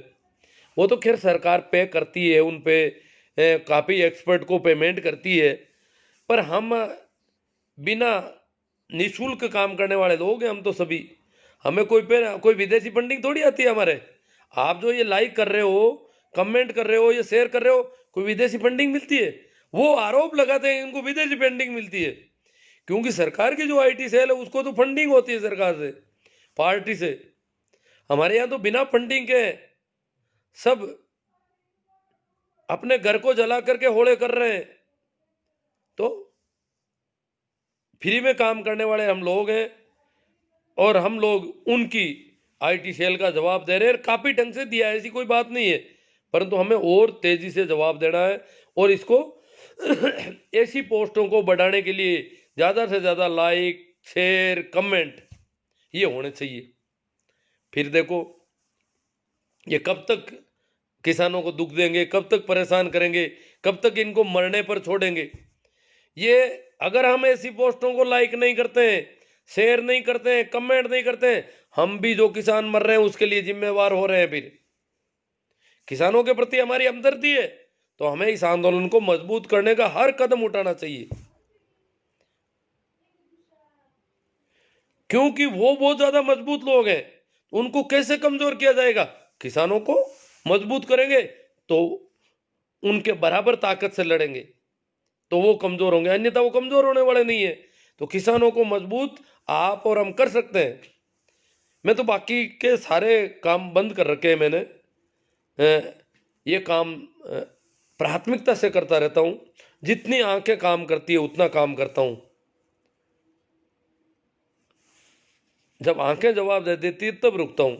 वो तो खैर सरकार पे करती है, उन पे काफ़ी एक्सपर्ट को पेमेंट करती है, पर हम बिना निःशुल्क काम करने वाले लोग हैं हम तो सभी। हमें कोई विदेशी फंडिंग थोड़ी आती है हमारे। आप जो ये लाइक कर रहे हो, कमेंट कर रहे हो, ये शेयर कर रहे हो, कोई विदेशी फंडिंग मिलती है? वो आरोप लगाते हैं इनको विदेशी फंडिंग मिलती है, क्योंकि सरकार की जो आईटी सेल है उसको तो फंडिंग होती है सरकार से, पार्टी से। हमारे यहाँ तो बिना फंडिंग के सब अपने घर को जला करके होड़े कर रहे हैं। तो फ्री में काम करने वाले हम लोग हैं और हम लोग उनकी आईटी सेल का जवाब दे रहे हैं। काफ़ी ढंग से दिया है, ऐसी कोई बात नहीं है, परंतु हमें और तेज़ी से जवाब देना है और इसको ऐसी पोस्टों को बढ़ाने के लिए ज़्यादा से ज़्यादा लाइक, शेयर, कमेंट ये होने चाहिए। फिर देखो ये कब तक किसानों को दुख देंगे, कब तक परेशान करेंगे, कब तक इनको मरने पर छोड़ेंगे। ये अगर हम ऐसी पोस्टों को लाइक नहीं करते हैं, शेयर नहीं करते हैं, कमेंट नहीं करते हैं, हम भी जो किसान मर रहे हैं उसके लिए जिम्मेवार हो रहे हैं। फिर किसानों के प्रति हमारी हमदर्दी है तो हमें इस आंदोलन को मजबूत करने का हर कदम उठाना चाहिए, क्योंकि वो बहुत ज्यादा मजबूत लोग हैं। उनको कैसे कमजोर किया जाएगा? किसानों को मजबूत करेंगे तो उनके बराबर ताकत से लड़ेंगे तो वो कमजोर होंगे, अन्यथा वो कमजोर होने वाले नहीं है। तो किसानों को मजबूत आप और हम कर सकते हैं। मैं तो बाकी के सारे काम बंद कर रखे हैं मैंने। ये काम प्राथमिकता से करता रहता हूँ, जितनी आंखें काम करती है उतना काम करता हूँ। जब आंखें जवाब दे देती है तब रुकता हूँ।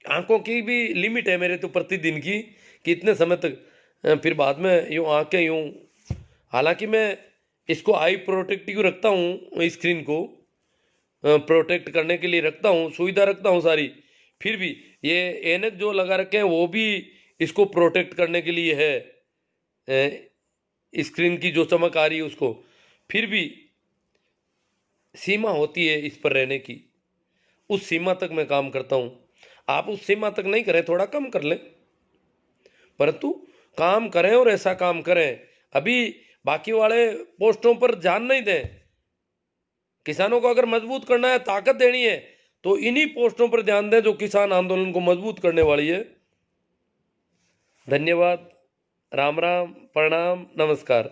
आंखों की भी लिमिट है मेरे तो प्रतिदिन की कि इतने समय तक, फिर बाद में यूँ आंखें यूँ। हालांकि मैं इसको आई प्रोटेक्टिव रखता हूँ, स्क्रीन को प्रोटेक्ट करने के लिए रखता हूँ, सुविधा रखता हूँ सारी। फिर भी ये ऐनक जो लगा रखे हैं वो भी इसको प्रोटेक्ट करने के लिए है, स्क्रीन की जो चमक आ रही है उसको। फिर भी सीमा होती है इस पर रहने की, उस सीमा तक मैं काम करता हूँ। आप उस सीमा तक नहीं करें, थोड़ा कम कर लें, परंतु काम करें और ऐसा काम करें। अभी बाकी वाले पोस्टों पर ध्यान नहीं दें। किसानों को अगर मजबूत करना है, ताकत देनी है, तो इन्हीं पोस्टों पर ध्यान दें जो किसान आंदोलन को मजबूत करने वाली है। धन्यवाद। राम राम, प्रणाम, नमस्कार।